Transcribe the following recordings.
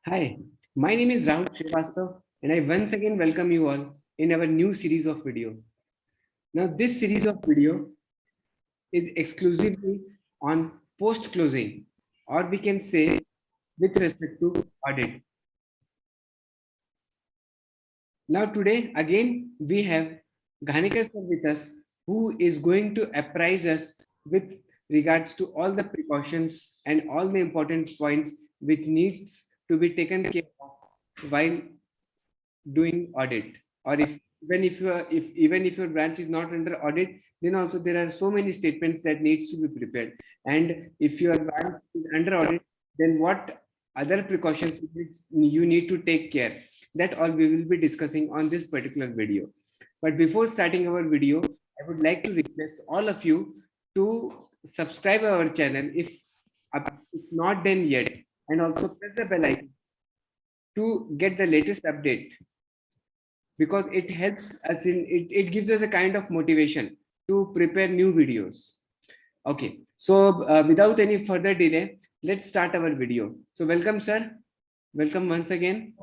Hi, my name is Rahul Srivastav, and I once again welcome you all in our new series of video. Now, this series of video is exclusively on post-closing, or we can say with respect to audit. Now, today again we have Ghanika sir with us, who is going to apprise us with regards to all the precautions and all the important points which needs to be taken care of while doing audit, or if even if you are, if even if your branch is not under audit, then also there are so many statements that needs to be prepared. And if your branch is under audit, then what other precautions you need to take care, that all we will be discussing on this particular video. But before starting our video, I would like to request all of you to subscribe our channel if not done yet, and also press the bell icon to get the latest update, because it helps us it gives us a kind of motivation to prepare new videos. Okay, so without any further delay, let's start our video. So welcome sir, welcome once again.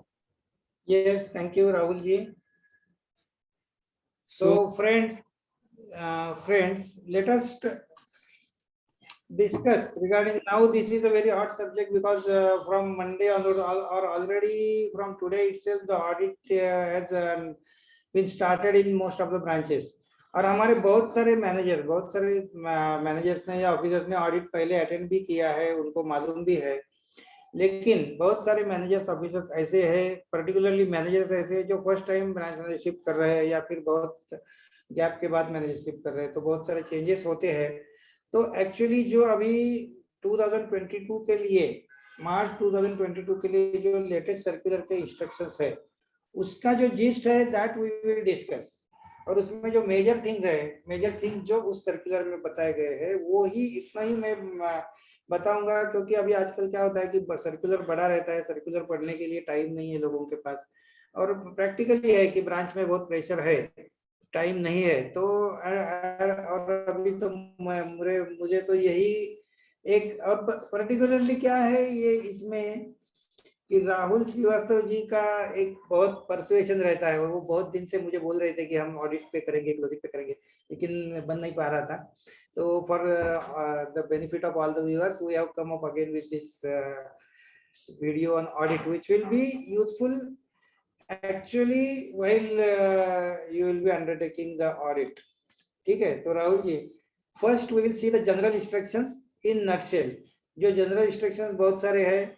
Yes, thank you, Rahul ji. So So, friends, let us discuss regarding now. This is a very hot subject because from Monday onwards, or already from today itself, the audit has been started in most of the branches. और हमारे बहुत सारे managers ने या officers ने audit पहले attend भी किया है, उनको मालूम भी है. लेकिन बहुत सारे मैनेजर्स ऑफिसर्स ऐसे हैं, पर्टिकुलरली मैनेजर्स ऐसे हैं जो फर्स्ट टाइम ब्रांच मैनेजरशिप कर रहे हैं या फिर बहुत गैप के बाद मैनेजरशिप कर रहे हैं, तो बहुत सारे चेंजेस होते हैं. तो एक्चुअली जो अभी 2022 के लिए, मार्च 2022 के लिए जो लेटेस्ट सर्कुलर के इंस्ट्रक्शंस है, उसका जो जिस्ट है दैट वी विल डिस्कस. और उसमें जो मेजर थिंग्स जो उस सर्कुलर में बताए गए हैं, वो ही इतना ही मैं बताऊंगा. क्योंकि अभी आजकल क्या होता है कि सर्कुलर बड़ा रहता है, सर्कुलर पढ़ने के लिए टाइम नहीं है लोगों के पास, और प्रैक्टिकली है कि ब्रांच में बहुत प्रेशर है, टाइम नहीं है. तो और अभी तो मुझे तो यही एक, अब पर्टिकुलरली क्या है ये इसमें कि राहुल श्रीवास्तव जी का एक बहुत परसुएशन रहता है. वो बहुत दिन से मुझे बोल रहे थे कि हम ऑडिट पे करेंगे, क्लोजिंग पे करेंगे, लेकिन बन नहीं पा रहा था. तो for the benefit of all the viewers, we have come up again with this video on audit, which will be useful actually while you will be undertaking the audit. ठीक है, तो Rahul ji, first we will see the general instructions in nutshell. जो general instructions बहुत सारे हैं,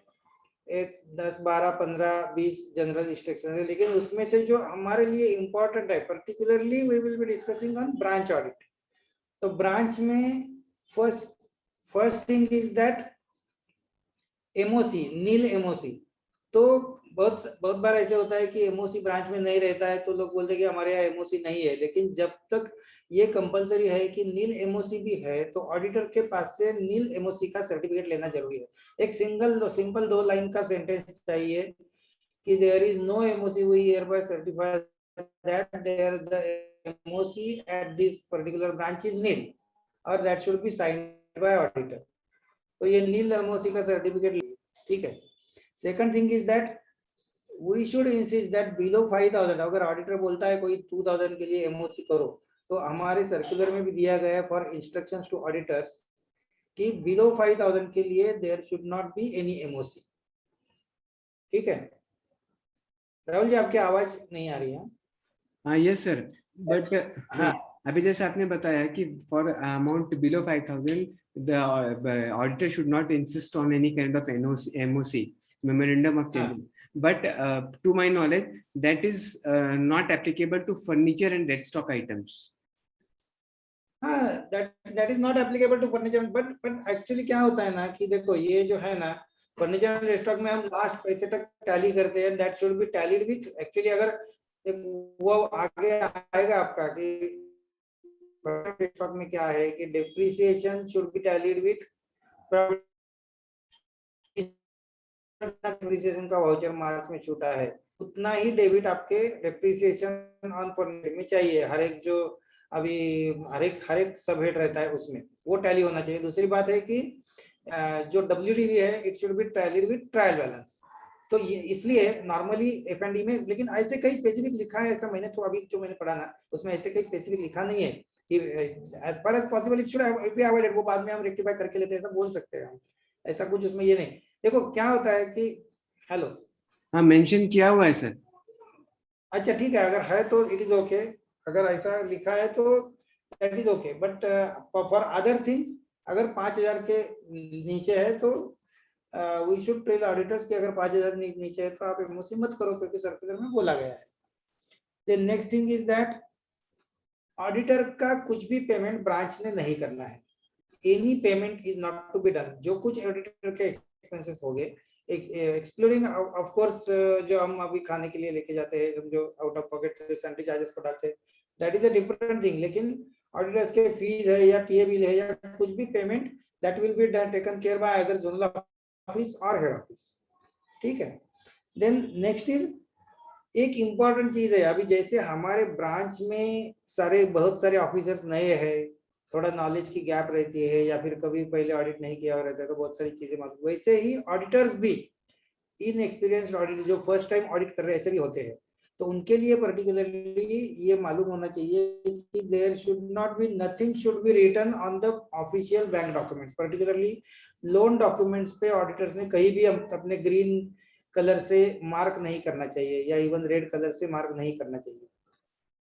एक 10 12 15 20 general instructions है, लेकिन उसमें से जो हमारे लिए इंपॉर्टेंट है, particularly we will be discussing on branch audit. तो ब्रांच में first thing is that MOC, nil MOC. तो बहुत बार ऐसे होता है कि एमओसी ब्रांच में नहीं रहता है, तो लोग बोलते हैं कि हमारे यहाँ एमओसी नहीं है. लेकिन जब तक ये कंपलसरी है कि नील एमओसी भी है, तो ऑडिटर के पास से नील एमओसी का सर्टिफिकेट लेना जरूरी है. एक सिंपल 2 लाइन का सेंटेंस चाहिए कि there is no MOC, we hereby certify that there the MOC at this particular branch is nil, और that should be signed by auditor. तो ये नील एमओसी का सर्टिफिकेट, ठीक है. Second thing is that we should insist that below 5000, अगर auditor बोलता है कोई 2000 के लिए एमओसी करो, तो हमारे सर्कुलर में भी दिया गया है फॉर इंस्ट्रक्शंस टू ऑडिटर्स कि बिलो 5000 के लिए there should not be any MOC. ठीक है राहुल जी, आपकी आवाज नहीं आ रही है. हाँ यस सर, बट हाँ, अभी जैसे आपने बताया कि for amount below 5000 the auditor should not insist on any kind of MOC, memorandum of change. But to my knowledge, that is not applicable to furniture and dead stock items. हाँ, that is not applicable to furniture, but actually क्या होता है ना कि देखो, ये जो है ना फर्नीचर एंड स्टॉक में हम लास्ट पैसे तक टैली करते हैं. That should B tallied with, actually अगर वो आगे आएगा आपका कि स्टॉक में क्या है कि depreciation should be tallied with depreciation का वाउचर मार्च में छूटा है, उतना ही डेबिट आपके डेप्रिसिएशन ऑन फर्नीचर में चाहिए. हर एक जो अभी हर एक सब हेड रहता है उसमें वो टैली होना चाहिए. दूसरी बात है कि जो WDV है, it should B tallied with trial balance. तो ये इसलिए नॉर्मली F&D में, लेकिन ऐसे कई स्पेसिफिक लिखा है, ऐसा मैंने तो अभी जो मैंने पढ़ा ना उसमें ऐसे कई स्पेसिफिक लिखा नहीं है कि as far as possible it should be avoided, वो बाद में हम रेक्टिफाई करके लेते हैं, ऐसा बोल सकते हैं हम, ऐसा कुछ उसमें ये नहीं। देखो क्या होता है कि हेलो, हाँ मेंशन किया हुआ है सर। अच्छा ठीक है, अगर है तो इट इज ओके, अगर ऐसा लिखा है तो that is okay, but for other things अगर 5,000 के नीचे है तो वी शुड टेल ऑडिटर्स कि अगर 5,000 नीचे है तो आप एमओसी मत करो, क्योंकि सर्कुलर में बोला गया है। The next thing is that auditor का कुछ भी पेमेंट ब्रांच ने नहीं करना है, any payment is not to be done. जो कुछ ऑडिटर के एक्सपेंसेस हो गए, एक्सक्लूडिंग ऑफ कोर्स जो हम अभी खाने के लिए लेके जाते हैं, जो out of pocket sanitary charges को डालते हैं, that is a different thing, लेकिन ऑडिटर्स के फीस है या टीए बिल है या कुछ भी payment, that will B taken care bye either zonal office और हेड ऑफिस, ठीक है। देन नेक्स्ट इज एक इम्पॉर्टेंट चीज है, अभी जैसे हमारे ब्रांच में बहुत सारे ऑफिसर्स नए हैं, थोड़ा नॉलेज की गैप रहती है या फिर कभी पहले ऑडिट नहीं किया रहता है तो बहुत सारी चीजें मालूम, वैसे ही ऑडिटर्स भी इन एक्सपीरियंस्ड ऑडिटर जो फर्स्ट टाइम ऑडिट कर रहे हैं ऐसे भी होते हैं, तो उनके लिए पर्टिकुलरली ये मालूम होना चाहिए कि there should not be nothing should be written on the official bank documents, particularly loan documents पे ऑडिटर्स ने कहीं भी अपने ग्रीन कलर से मार्क नहीं करना चाहिए या इवन रेड कलर से मार्क नहीं करना चाहिए।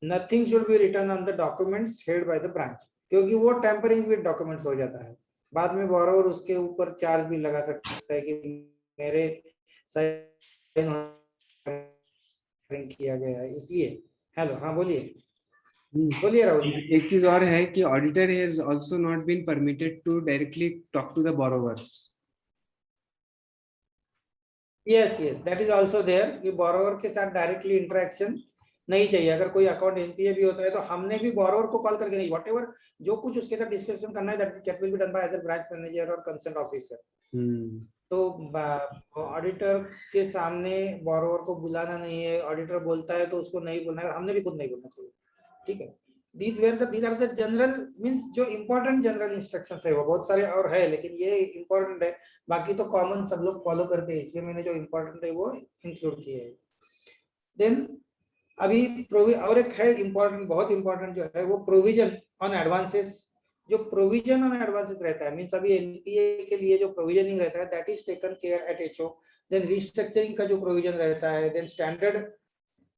Nothing should be written on the documents held by the branch, क्योंकि वो टेम्परिंग विद डॉक्यूमेंट्स हो जाता है, बाद में बोरोवर उसके ऊपर चार्ज भी लगा सकता है कि मेरे साइन किया गया है, इसलिए। हेलो, हाँ बोलिए, बोलिए राहुल। एक चीज और है कि auditor has also not been permitted to directly talk to the borrowers. Yes yes, that is also there कि बोरोवर के साथ डायरेक्टली इंटरेक्शन नहीं चाहिए। अगर कोई अकाउंट एनपीए भी होता है तो हमने भी बोरोवर को कॉल करके नहीं, व्हाटएवर जो कुछ उसके साथ डिस्कशन करना है that will be done by other branch manager और कंसर्न ऑफिसर। तो ऑडिटर के सामने बोरोवर को बुलाना नहीं है, ऑडिटर बोलता है तो उसको नहीं बोलना है, हमने भी खुद नहीं बोलना चाहिए, ठीक है। these are the general means जो इंपॉर्टेंट जनरल इंस्ट्रक्शंस है, वो बहुत सारे और है लेकिन ये इंपॉर्टेंट है, बाकी तो कॉमन सब लोग फॉलो करते हैं, इसलिए मैंने जो इंपॉर्टेंट है वो इंक्लूड किए है। देन अभी और एक है इंपॉर्टेंट, बहुत इंपॉर्टेंट जो है वो प्रोविजन ऑन एडवांसेस। जो प्रोविजन ऑन एडवांसेस रहता है मींस अभी एनपीए के लिए जो प्रोविजनिंग रहता है that is taken care at HO. Then restructuring का जो प्रोविजन रहता है, देन स्टैंडर्ड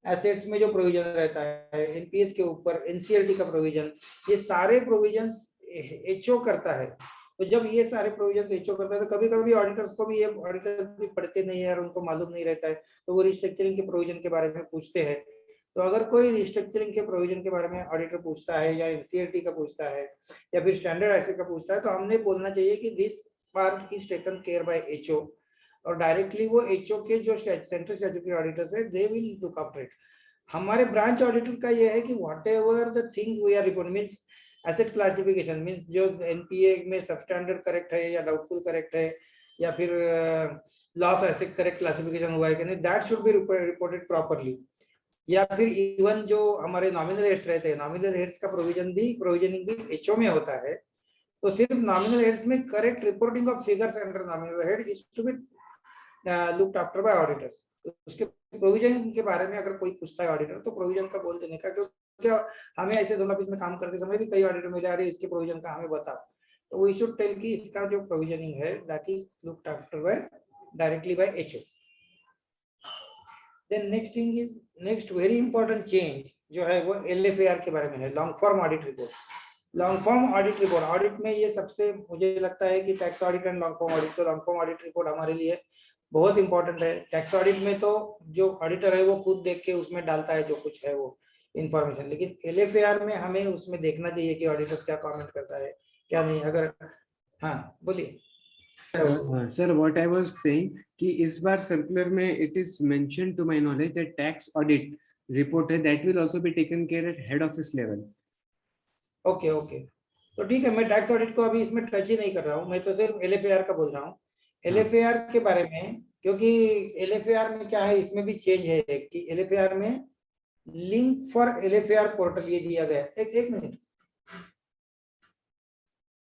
एसेट्स में जो प्रोविजन रहता है एनपीएस के ऊपर, एनसीएलटी का प्रोविजन, ये सारे प्रोविजंस एचओ करता है। तो जब ये सारे प्रोविजन एचओ करता है तो कभी कभी ऑडिटर्स को भी, ये ऑडिटर भी पढ़ते नहीं है और उनको मालूम नहीं रहता है, तो वो रिस्ट्रक्चरिंग के प्रोविजन के बारे में पूछते हैं। तो अगर कोई रिस्ट्रक्चरिंग के प्रोविजन के बारे में ऑडिटर पूछता है या एनसीएलटी का पूछता है या फिर स्टैंडर्ड एसेट का पूछता है तो हमने बोलना चाहिए कि this part is taken care by HO, और डायरेक्टली वो एचओ के जो सेंट्रल स्टैट्यूटरी ऑडिटर्स है they will look after it. हमारे ब्रांच ऑडिटर का ये है कि whatever the things we are report means asset classification means जो एनपीए में सबस्टैंडर्ड करेक्ट है या डाउटफुल करेक्ट है या फिर लॉस एसेट करेक्ट क्लासिफिकेशन हुआ है कि नहीं, that should be reported properly. या फिर इवन जो हमारे नॉमिनल हेड्स रहते हैं, नॉमिनल हेड्स का प्रोविजनिंग भी एचओ में होता है, तो सिर्फ नॉमिनल हेड्स में correct reporting of figures under nominal head is to be looked after by auditors. उसके प्रोविजन के बारे में अगर कोई पूछता है ऑडिटर तो प्रोविजन का बोल देने का, क्योंकि हमें ऐसे दोनों ऑफिस में काम करते समय भी कई ऑडिटर मिले, आ रहे इसके प्रोविजन का हमें बताओ, तो वी शुड टेल कि इसका जो प्रोविजनिंग है that is looked after by directly by HO. Then next thing is, next very important change जो है वो एलएफएआर के बारे में है, long form audit report. Long form audit report, audit में ये सबसे मुझे लगता है कि tax audit and long form audit, तो लॉन्ग फॉर्म ऑडिट रिपोर्ट हमारे लिए बहुत इंपॉर्टेंट है। टैक्स ऑडिट में तो जो ऑडिटर है वो खुद देख के उसमें डालता है जो कुछ है वो इंफॉर्मेशन, लेकिन एलएफएआर में हमें उसमें देखना चाहिए कि ऑडिटर्स क्या कमेंट करता है क्या नहीं। अगर हाँ बोलिए sir, what I was saying कि इस बार सर्कुलर में it is mention to my knowledge that tax audit report है that will also be taken care at head office level. Okay okay, तो ठीक है, मैं टैक्स ऑडिट को अभी इसमें टच ही नहीं कर रहा हूँ, मैं तो सिर्फ एलएफएआर का बोल रहा हूँ। एलएफएआर के बारे में, क्योंकि एलएफएआर में क्या है, इसमें भी चेंज है कि एलएफएआर में लिंक फॉर एलएफएआर पोर्टल ये दिया गया है। एक मिनट,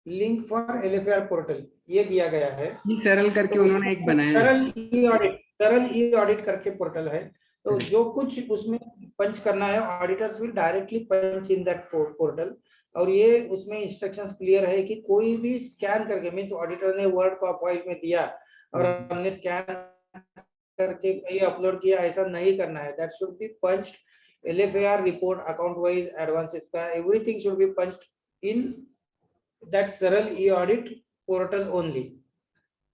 लिंक फॉर एलएफएआर पोर्टल ये दिया गया है, ये सरल तो करके उसमें उन्होंने एक बनाया है। सरल ई ऑडिट, सरल ई ऑडिट करके पोर्टल है, तो जो कुछ उसमें पंच करना है auditors will directly punch in that portal. और ये उसमें इंस्ट्रक्शंस क्लियर है कि कोई भी स्कैन करके, मींस ऑडिटर ने वर्ड को फाइल में दिया और हमने स्कैन करके कहीं अपलोड किया, ऐसा नहीं करना है। That should be punched LFAR report account wise advances का everything should be punched in that Saral e audit portal only.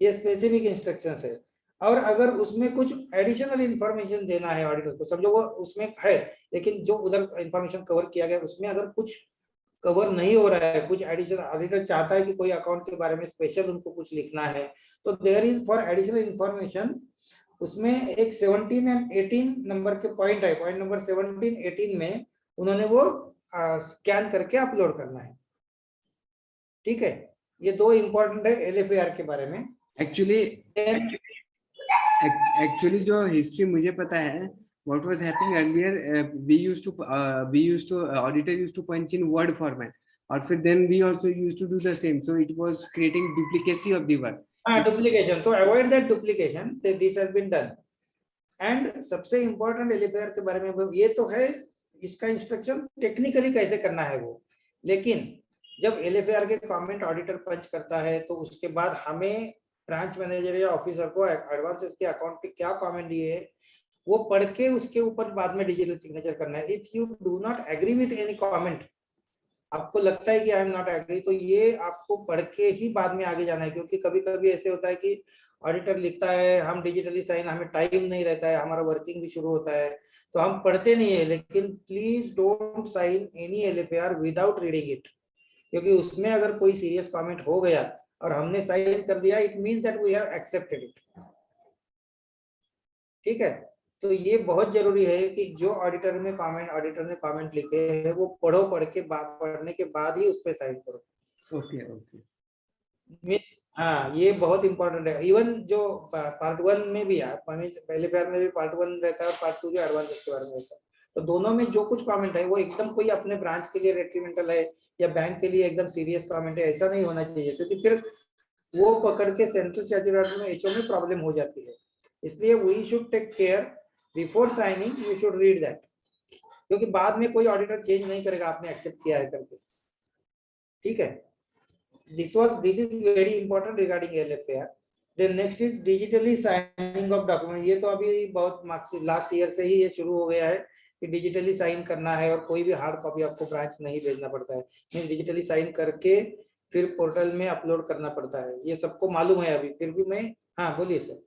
ये स्पेसिफिक इंस्ट्रक्शंस है। और अगर उसमें कुछ एडिशनल इंफॉर्मेशन देना है ऑडिटर को, समझो वो उसमें है लेकिन जो उधर इंफॉर्मेशन कवर किया गया उसमें अगर कुछ कवर नहीं हो रहा है, कुछ एडिशनल ऑडिटर चाहता है कि कोई अकाउंट के बारे में स्पेशल उनको कुछ लिखना है, तो there is for additional information उसमें एक 17 एंड 18 नंबर के पॉइंट है, पॉइंट नंबर 17 18 में उन्होंने वो स्कैन करके अपलोड करना है। ठीक है, ये दो इंपॉर्टेंट है LFAR के बारे में। एक्चुअली जो हिस्ट्री मुझे पता है, what was happening earlier, we used to auditor used to punch in word format, और फिर then we also used to do the same, so it was creating duplicacy of the work. Duplication, so avoid that duplication, this has been done. And सबसे important LFAR के बारे में ये तो है, इसका इंस्ट्रक्शन टेक्निकली कैसे करना है वो, लेकिन जब LFAR के कमेंट ऑडिटर पंच करता है तो उसके बाद हमें ब्रांच मैनेजर या ऑफिसर को एडवांसेस के अकाउंट पे क्या कमेंट दिए है वो पढ़ के उसके ऊपर बाद में डिजिटल सिग्नेचर करना है। If you do not agree with any comment, आपको लगता है कि आई एम नॉट एग्री, तो ये आपको पढ़ के ही बाद में आगे जाना है। क्योंकि कभी कभी ऐसे होता है कि ऑडिटर लिखता है, हम डिजिटली साइन, हमें टाइम नहीं रहता है, हमारा वर्किंग भी शुरू होता है तो हम पढ़ते नहीं है। लेकिन please don't sign any LFAR without reading it, क्योंकि उसमें अगर कोई सीरियस कमेंट हो गया और हमने साइन कर दिया, it means that we have accepted it. ठीक है, तो ये बहुत जरूरी है कि जो ऑडिटर ने कमेंट लिखे हैं वो पढ़ो, पढ़ने के बाद ही उस पर साइन करो। ओके ओके, मींस हाँ, ये बहुत इंपॉर्टेंट है। इवन जो पार्ट 1 में भी है, पहले पैर में भी पार्ट 1 रहता है और पार्ट 2 जो एडवांस के बारे में रहता है, तो दोनों में जो कुछ कमेंट है वो एकदम कोई अपने ब्रांच के लिए रेट्रीमेंटल है या बैंक के लिए एकदम सीरियस कमेंट है, ऐसा नहीं होना चाहिए, क्योंकि फिर वो पकड़ के सेंट्रल स्टैट्यूटरी ऑर्डर में HO में प्रॉब्लम हो जाती है। इसलिए we should take care before signing, you should read that, क्योंकि बाद में कोई ऑडिटर चेंज नहीं करेगा आपने एक्सेप्ट किया है करके। ठीक है, this is very important regarding LFAR. Then next is digitally signing of document. ये तो अभी बहुत लास्ट ईयर से ही ये शुरू हो गया है कि डिजिटली साइन करना है और कोई भी हार्ड कॉपी आपको ब्रांच नहीं भेजना पड़ता है, मींस डिजिटली साइन करके फिर पोर्टल में अपलोड करना पड़ता है। ये सबको मालूम है अभी, फिर भी मैं, हाँ बोलिए sir.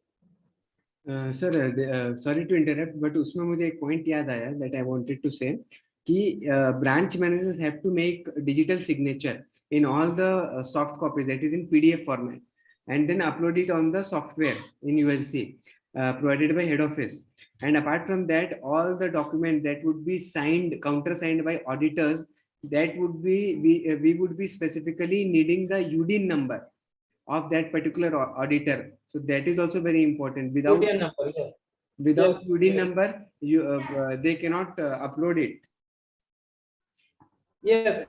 Sir sorry to interrupt, but उसमें मुझे एक पॉइंट याद आया दैट आई वांटेड टू से कि branch managers have to make digital signature in all the soft copies, that is in PDF format, and then upload it on the software in ULC provided by head office. And apart from that, all the documents that would be signed, countersigned by auditors, that would be we would be specifically needing the UDIN number of that particular auditor. So that is also very important. Without UDN number, yes. Without Yes, UDIN yes. number, you they cannot upload it. Yes,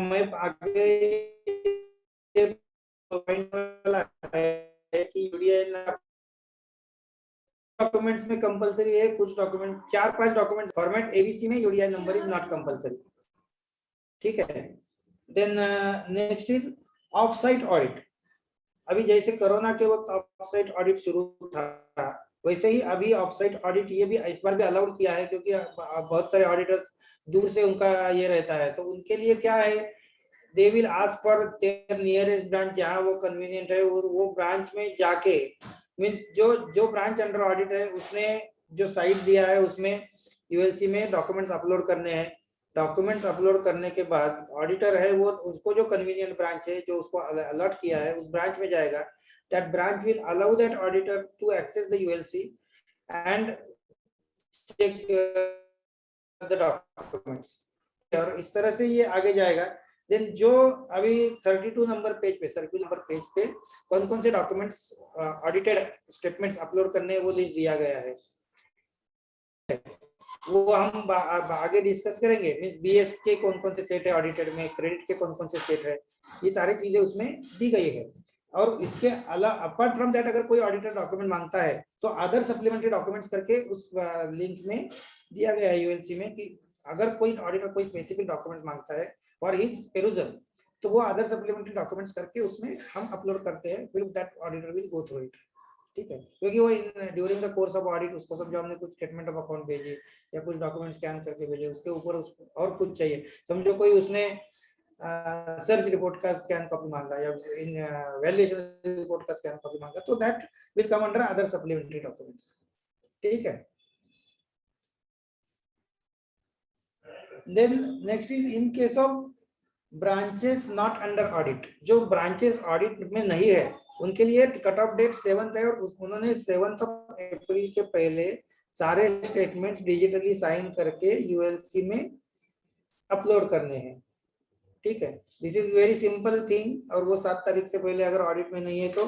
मैं आगे point वाला है कि UDN documents में compulsory है, कुछ document 4-5 document format ABC में UDI number is not compulsory. ठीक है, then next is off site audit. अभी जैसे कोरोना के वक्त ऑफ साइट ऑडिट शुरू था, वैसे ही अभी ऑफ साइट ऑडिट ये भी इस बार भी अलाउड किया है, क्योंकि बहुत सारे ऑडिटर्स दूर से उनका ये रहता है, तो उनके लिए क्या है, they will ask for their nearest branch, जहाँ वो कन्वीनियंट है वो ब्रांच में जाके, मींस जो ब्रांच अंडर ऑडिट है उसने जो साइट दिया है उसमें ULC में डॉक्यूमेंट्स अपलोड करने हैं। डॉक्यूमेंट्स अपलोड करने के बाद ऑडिटर है वो उसको जो कन्वीनियंट ब्रांच है जो उसको अलॉट किया है उस ब्रांच में जाएगा। That branch will allow that auditor to access the ULC and check the documents, और इस तरह से ये आगे जाएगा। देन जो अभी 32 नंबर पेज पे, सर्कुलर नंबर पेज पे कौन कौन से डॉक्यूमेंट्स ऑडिटेड स्टेटमेंट्स अपलोड करने हैं वो लिस्ट दिया गया है, वो हम आगे डिस्कस करेंगे। मींस BS के कौन कौन से सेट है ऑडिटेड में, क्रेडिट के कौन कौन से सेट है, ये सारी चीजें उसमें दी गई है। और इसके अलावा अपार्ट फ्रॉम दैट अगर कोई ऑडिटर डॉक्यूमेंट मांगता है तो अदर सप्लीमेंट्री डॉक्यूमेंट्स करके उस लिंक में दिया गया है यूएलसी में कि अगर कोई ऑडिटर कोई स्पेसिफिक डॉक्यूमेंट मांगता है फॉर हिज पेरूजल तो वो अदर सप्लीमेंट्री डॉक्यूमेंट्स करके उसमें हम अपलोड करते हैं, फिर that auditor will go through it. ठीक है, क्योंकि वो during the course of audit उसको समझो हमने कुछ स्टेटमेंट ऑफ अकाउंट भेजे या कुछ डॉक्यूमेंट स्कैन करके भेजे, उसके ऊपर उसको और कुछ चाहिए, समझो कोई उसने सर्च रिपोर्ट का स्कैन कॉपी मांगा या इन वैल्यूएशन रिपोर्ट का स्कैन कॉपी मांगा, तो that will come under other supplementary documents. ठीक है, then next is in case of branches not under audit, जो ब्रांचेस ऑडिट में नहीं है उनके लिए कट ऑफ डेट 7th है और उन्होंने 7th अप्रैल के पहले सारे स्टेटमेंट्स डिजिटली साइन करके यूएलसी में अपलोड करने हैं। ठीक है, this is very simple thing, और वो 7 तारीख से पहले अगर ऑडिट में नहीं है तो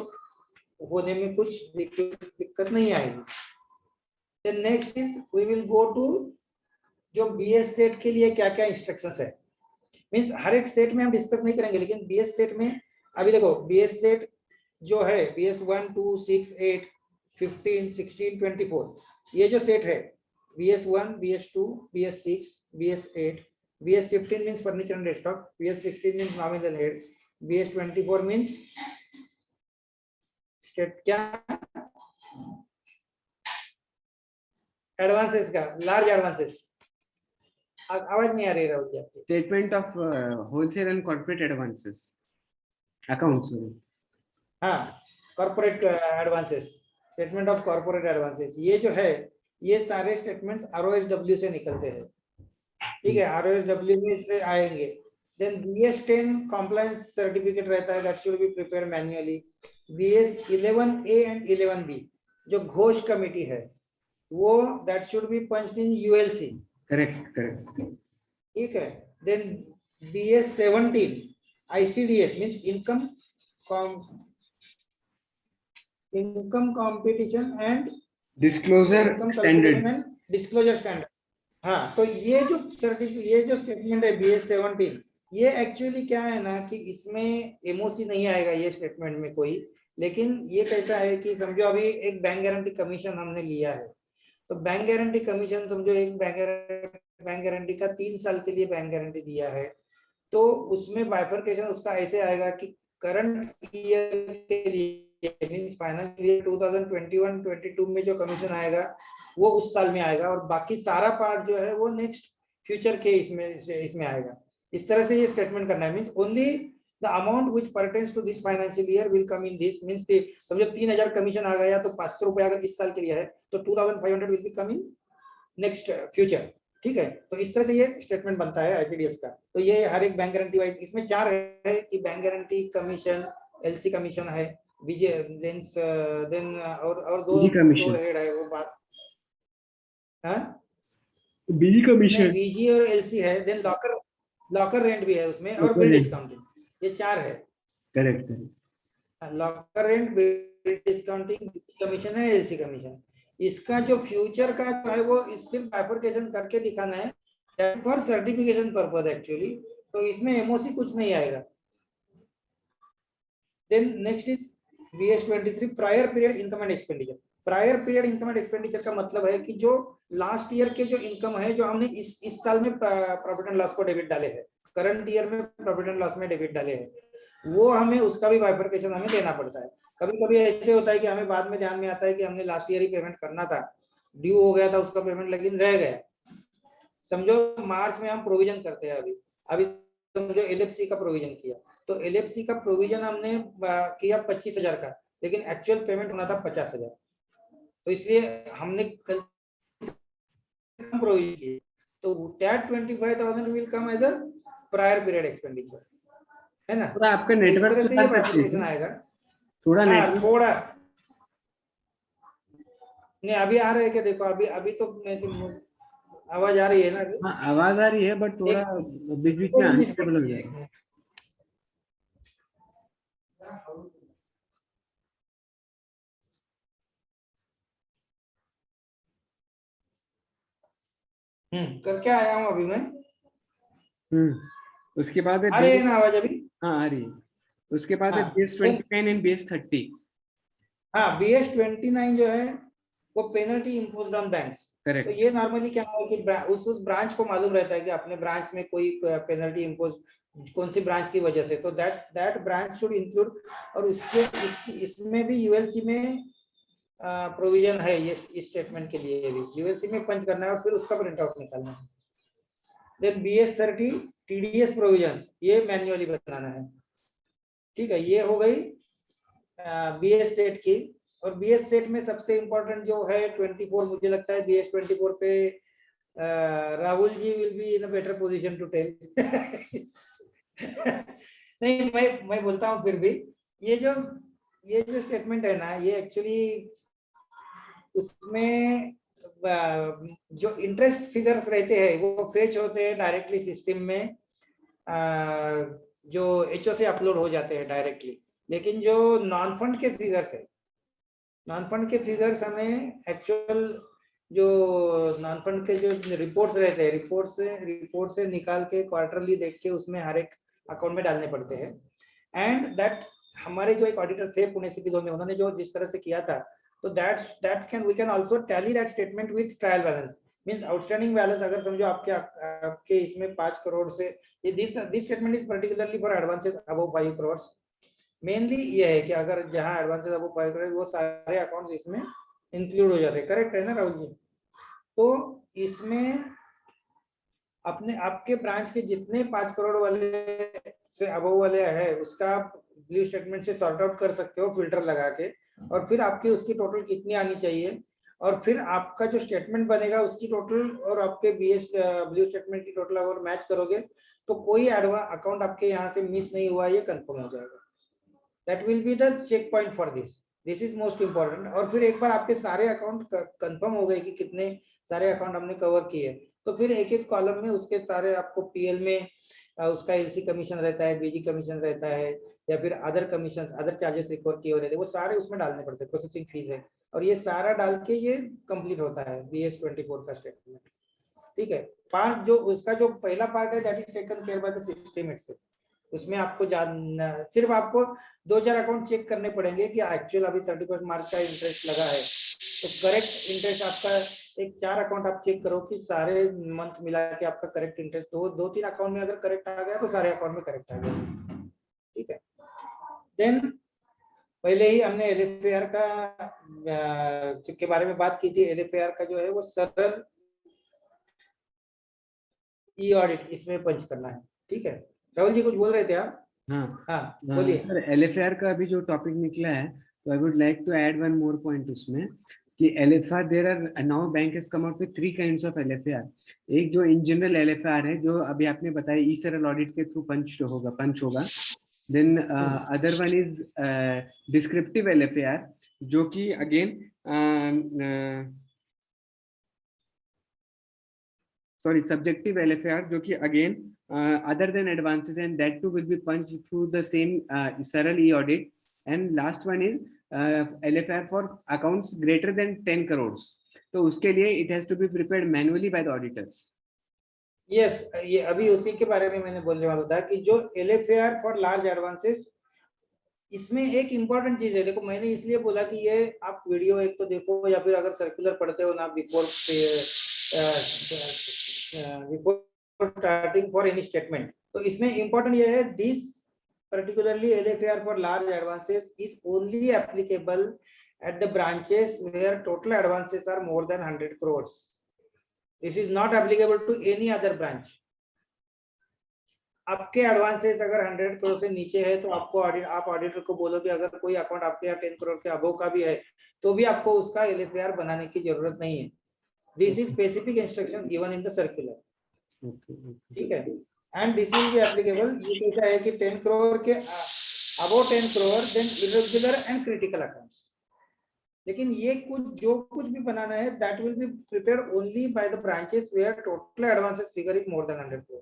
होने में कुछ दिक्कत नहीं आएगी। Next is we will go to जो बीएस सेट के लिए क्या क्या इंस्ट्रक्शंस है, मींस हर एक सेट में हम डिस्कस नहीं करेंगे, लेकिन बीएस सेट में अभी देखो बीएस सेट जो है बीएस 1 2 6 8 15 16 24 ये जो सेट है BS 1 BS 2 BS 6 BS 8 BS 15 means furniture and desktop, BS 16 means nominal head, BS 24 means state क्या एडवांसेस का लार्ज एडवांसेस। आवाज नहीं आ रही राहुल जी आपकी। Statement of wholesale and corporate advances accounts. हाँ, corporate advances, statement of corporate advances, ये जो है ये सारे स्टेटमेंट्स आरओएसडब्ल्यू से निकलते हैं। ठीक है, आरओएसडब्ल्यू में इससे आएंगे। देन बीएस 10 कंप्लायंस सर्टिफिकेट रहता है, that should be prepare manually. BS 11A and 11B जो घोष कमेटी है वो that should be punched in ULC. Correct correct. ठीक है, then BS 17 ICDS means income competition and disclosure standards. Disclosure standard. हाँ, तो ये जो स्टेटमेंट है बीएस 17 ये एक्चुअली क्या है ना कि इसमें एमओसी नहीं आएगा ये स्टेटमेंट में कोई, लेकिन ये कैसा है कि समझो अभी एक बैंक गारंटी कमीशन हमने लिया है, तो बैंक गारंटी कमीशन समझो एक बैंक गारंटी का 3 साल के लिए बैंक गारंटी दिया है, तो उसमें बाइफरकेशन उसका ऐसे आएगा कि करंट ईयर के लिए मींस फाइनेंशियल ईयर 2021-22 में जो कमीशन आएगा वो उस साल में आएगा, और बाकी सारा पार्ट जो है वो नेक्स्ट फ्यूचर के इसमें आएगा। इस तरह से ये स्टेटमेंट करना है, means only the amount which pertains to this financial year will come in this, means समझो 3000 कमीशन आ गया तो 500 रुपए अगर इस साल के लिए है तो 2500 will be come in next future. ठीक है, तो इस तरह से ये स्टेटमेंट बनता है आईसीडीएस का। तो ये हर एक बैंक गारंटी वाइज इसमें 4 है कि bank guarantee commission, LC commission है, बीजे देन और दो हेड है वो बात। हाँ, बीजी कमीशन, बीजी और एलसी है, देन लॉकर रेंट भी है उसमें, और बिल डिस्काउंटिंग, ये 4 है। Correct, locker rent, bill discounting, commission है, एलसी कमीशन। इसका जो फ्यूचर का है वो सिर्फ बाइफरकेशन करके दिखाना है फॉर सर्टिफिकेशन पर्पस एक्चुअली, तो इसमें एमओसी कुछ नहीं आएगा। Then next is BS 23 prior period income and expenditure. Prior period income and expenditure का मतलब है कि जो लास्ट ईयर के जो इनकम है जो हमने इस साल में प्रॉफिट एंड लॉस को डेबिट डाले हैं, करंट ईयर में प्रॉफिट एंड लॉस में डेबिट डाले हैं, वो हमें उसका भी बाइफरकेशन हमें देना पड़ता है। कभी कभी ऐसे होता है कि हमें बाद में ध्यान में आता है कि हमने लास्ट ईयर ही पेमेंट करना था, ड्यू हो गया था उसका पेमेंट लेकिन रह गया। समझो मार्च में हम प्रोविजन करते हैं, अभी समझो एलएफसी का प्रोविजन किया, तो एलएफसी का प्रोविजन हमने किया 25,000 का, लेकिन एक्चुअल पेमेंट होना था 50,000, तो इसलिए हमने प्रोविजन किया, तो that 25,000 will come as a prior period expenditure, है ना। थोड़ा आपका नेटवर्क से ये बाइफरकेशन आएगा, थोड़ा नेटवर्क थोड़ा नहीं अभी आ रहा है क्या, देखो अभी तो आवाज आ रही है ना। हाँ आवाज आ रही है बट थोड़ा बीच बीच में अनस्टेबल हो जाएगा। करके आया हूँ अभी मैं। उसके बाद आ रही है ना आवाज अभी? हाँ आ रही है। उसके बाद हाँ, BS 29 एंड BS 30। हाँ, BS 29 जो है वो पेनल्टी इम्पोज्ड ऑन बैंक्स। तो करेक्ट। ये नॉर्मली क्या है कि उस ब्रांच को मालूम रहता है कि अपने ब्रांच में कोई पेनल्टी इम्पोज कौन सी ब्रांच की वजह से, तो दैट ब्रांच शुड इंक्लूड। और इसमें भी यूएलसी में प्रोविजन है ये इस स्टेटमेंट के लिए भी, यूएलसी में पंच करना है और फिर उसका प्रिंट आउट निकालना है। देन BS 30 TDS प्रोविजन ये मैन्युअली बनाना है। ठीक है, ये हो गई BS सेट की। और BS सेट में सबसे इंपॉर्टेंट जो है 24, मुझे लगता है BS 24 पे Rahul ji will be in a better position to tell. नहीं, मैं बोलता हूँ फिर भी, ये जो स्टेटमेंट है ना, ये एक्चुअली उसमें जो इंटरेस्ट फिगर्स रहते हैं वो फेच होते हैं डायरेक्टली सिस्टम में, जो HO से अपलोड हो जाते हैं डायरेक्टली। लेकिन जो नॉन फंड के फिगर्स है, नॉन फंड के फिगर्स हमें एक्चुअल जो नॉन फंड के जो रिपोर्ट्स रहते हैं, रिपोर्ट से निकाल के क्वार्टरली देख के उसमें हर एक अकाउंट में डालने पड़ते हैं। एंड दैट हमारे जो एक ऑडिटर थे पुणे CP2 में, उन्होंने जो जिस तरह से किया था, तो we can also tally that statement with trial balance. Means outstanding balance अगर समझो आपके इसमें 5 करोड़ से, this statement is particularly for advances above 5 crore. Mainly ये है कि अगर जहां एडवांसेस अबव 5 करोड़ वो सारे अकाउंट्स इसमें इंक्लूड हो जाते हैं। करेक्ट है ना राहुल जी? तो इसमें अपने आपके ब्रांच के जितने 5 करोड़ वाले से अबव वाले है उसका आप ब्लू स्टेटमेंट से सॉर्ट आउट कर सकते हो फिल्टर लगा के, और फिर आपकी उसकी टोटल कितनी आनी चाहिए, और फिर आपका जो स्टेटमेंट बनेगा उसकी टोटल और आपके ब्लू स्टेटमेंट की टोटल अगर मैच करोगे तो कोई अकाउंट आपके यहाँ से मिस नहीं हुआ, ये कंफर्म हो जाएगा। That will be the check point for this is most important. और फिर एक बार आपके सारे अकाउंट कंफर्म हो गए कि कितने सारे अकाउंट हमने कवर किए, तो फिर एक एक कॉलम में उसके सारे आपको PL में उसका LC कमीशन रहता है, BG कमीशन रहता है, या फिर other commission, other charges recover किए हुए रहते हैं, वो सारे उसमें डालने पड़ते हैं, प्रोसेसिंग फीस है, और ये सारा डाल के ये कंप्लीट होता है BS 24 का स्टेटमेंट। ठीक है, पार्ट जो उसका जो पहला पार्ट है that is taken care by the system itself. उसमें आपको सिर्फ आपको 2-4 अकाउंट चेक करने पड़ेंगे कि एक्चुअल अभी 31 मार्च का इंटरेस्ट लगा है, तो करेक्ट इंटरेस्ट आपका एक 4 अकाउंट आप चेक करो कि सारे मंथ मिला के आपका करेक्ट इंटरेस्ट, 2-3 अकाउंट में अगर करेक्ट आ गया तो सारे अकाउंट में करेक्ट आ गया। ठीक है, देन पहले ही हमने LFAR के बारे में बात की थी। LFAR का जो है वो सरल ई ऑडिट इसमें पंच करना है। ठीक है, राहुल जी कुछ बोल रहे थे आप? हाँ हाँ बोलिए। सर, LFR का अभी जो टॉपिक निकला है, तो I would like to add one more point उसमें कि LFR there are now bank has come out with 3 kinds of LFR। एक जो इन जनरल LFR है जो अभी आपने बताया ई सरल ऑडिट के थ्रू पंच होगा। Then other one is descriptive LFR, जो कि अगेन sorry, subjective LFR, जो कि again other than advances and that too will be punched through the same सरल e-audit. And last one is LFR for accounts greater than 10 crores. तो उसके लिए it has to be prepared manually by the auditors. Yes, ये अभी उसी के बारे में मैंने बोलने वाला था कि जो LFAR फॉर लार्ज एडवांसेस, इसमें एक इंपॉर्टेंट चीज है। देखो, मैंने इसलिए बोला कि ये आप वीडियो एक तो देखो, या फिर अगर सर्कुलर पढ़ते हो ना before starting for any statement, तो इसमें इंपॉर्टेंट ये है, this particularly LFAR for large advances is only applicable at the branches where total advances are more than 100 crores. This is not applicable to any other branch. आपके advances अगर 100 करोड़ से नीचे है तो आपको आप ऑडिटर को बोलो कि अगर कोई अकाउंट आपके यहाँ 10 करोड़ के अबव का भी है तो भी आपको उसका LFAR बनाने की जरूरत नहीं है। This is specific instructions given in the circular. ठीक है, and this will be applicable. ये कैसा है कि 10 करोड़ के above 10 crore, then irregular and critical accounts. लेकिन ये जो कुछ भी बनाना है that will be prepared only by the branches where total advances figure is more than 100 crore.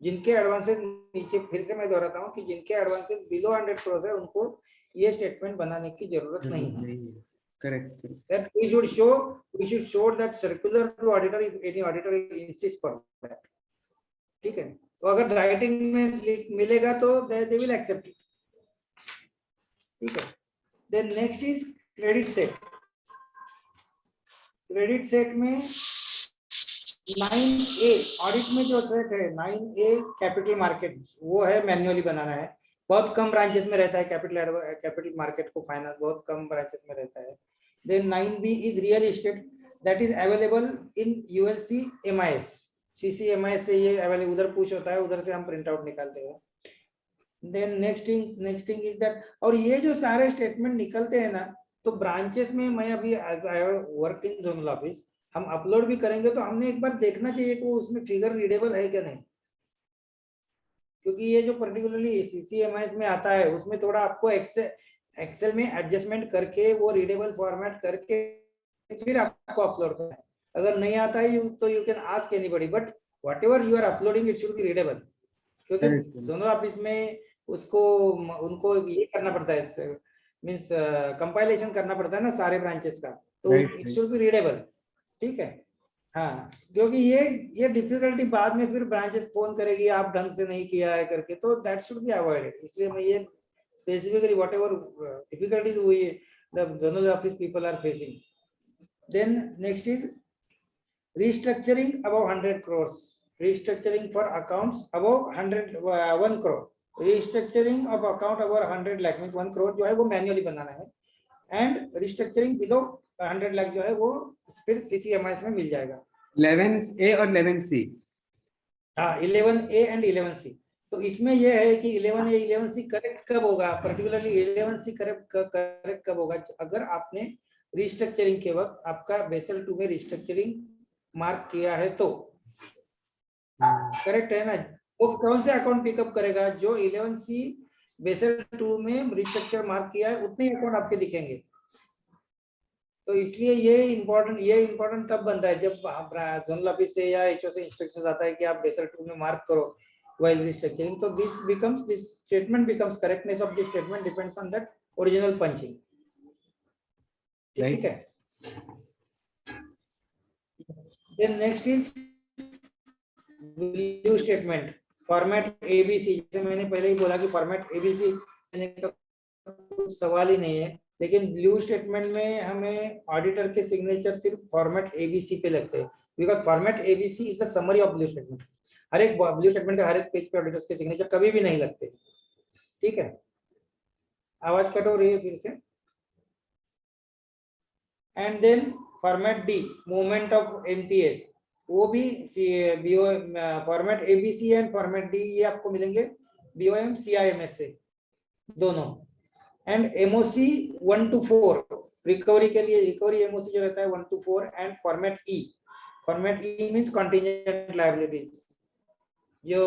जिनके एडवांसेस नीचे, फिर से मैं दोहराता हूं कि जिनके एडवांसेस बिलो 100 करोड़ है उनको ये स्टेटमेंट बनाने की जरूरत नहीं है। Correct. That we should show that circular to auditor if any auditor insists for that. ठीक है, तो अगर राइटिंग में मिलेगा तो they will accept it. ठीक है। Then next is credit set. Credit set में 9A ऑडिट में जो सेट है 9A कैपिटल मार्केट, वो है मैन्युअली बनाना है। बहुत कम ब्रांचेस में रहता है कैपिटल मार्केट को फाइनेंस, बहुत कम ब्रांचेस में रहता है। Then 9B is real estate, that is available in ULC MIS, CC MIS से ये अवेलेबल, उधर पुश होता है, उधर से हम प्रिंट आउट निकालते हैं। Then next thing is that, और ये जो सारे स्टेटमेंट निकलते हैं ना, तो ब्रांचेस में मैं अभी as I work in zonal office, हम अपलोड भी करेंगे तो हमने एक बार देखना चाहिए कि वो उसमें फिगर रीडेबल है क्या नहीं, क्योंकि ये जो पर्टिकुलरली CCMIS में आता है उसमें थोड़ा आपको एक्सेल में एडजस्टमेंट करके वो रीडेबल फॉर्मेट करके फिर आपको अपलोड करना है। अगर नहीं आता है तो you can ask anybody, but whatever you are uploading it should be readable, क्योंकि दोनों ऑफिस में उसको उनको ये करना पड़ता है, मींस कंपाइलेशन करना पड़ता है ना सारे ब्रांचेस का, तो इट शुड बी रीडेबल। ठीक है, हाँ, क्योंकि ये डिफिकल्टी बाद में फिर ब्रांचेस फोन करेगी आप ढंग से नहीं किया है करके, तो दैट शुड बी अवॉइडेड। इसलिए मैं ये स्पेसिफिकली व्हाटएवर डिफिकल्टीज हुई the zonal office people are facing. Then next is restructuring above 100 crores, restructuring for accounts above 1 crore, restructuring of account above 100 lakh means 1 crore जो है वो manually बनाना है, and restructuring below 100 lakh जो है वो फिर CCMIS में मिल जाएगा। 11A और 11C, हाँ 11A एंड 11C। तो इसमें यह है कि 11A 11C करेक्ट कब होगा, पर्टिकुलरली 11C करेक्ट कब होगा, अगर आपने रिस्ट्रक्चरिंग के वक्त आपका बेसल 2 में रिस्ट्रक्चरिंग मार्क किया है तो करेक्ट है ना। वो कौन से अकाउंट पिकअप करेगा, जो 11C बेसल 2 में रिस्ट्रक्चर मार्क किया है उतने ही अकाउंट आपके दिखेंगे। तो इसलिए ये इंपॉर्टेंट तब बनता है जब जोनल ऑफिस से या HO से इंस्ट्रक्शंस आता है कि आप बेसल 2 में मार्क करो while restructuring, तो this statement becomes correctness of this statement depends on that original punching। ठीक है। Then next is blue statement, format ABC। जैसे मैंने पहले ही बोला कि फॉर्मेट ABC का सवाल ही नहीं है, लेकिन ब्लू स्टेटमेंट में हमें ऑडिटर के सिग्नेचर सिर्फ फॉर्मेट ABC पे लगते हैं, because format ABC is the summary of blue statement. हर एक ब्लू स्टेटमेंट का हर एक पेज पे ऑडिटर्स के सिग्नेचर कभी भी नहीं लगते। ठीक है, आवाज कट हो रही है फिर से। And then format D, movement of NPAs, वो भी format ABC and format D ये आपको मिलेंगे BOM CIMS से दोनों। एंड MOC 1 to 4 रिकवरी के लिए, रिकवरी MOC जो रहता है 1 to 4, and format E means contingent liabilities, जो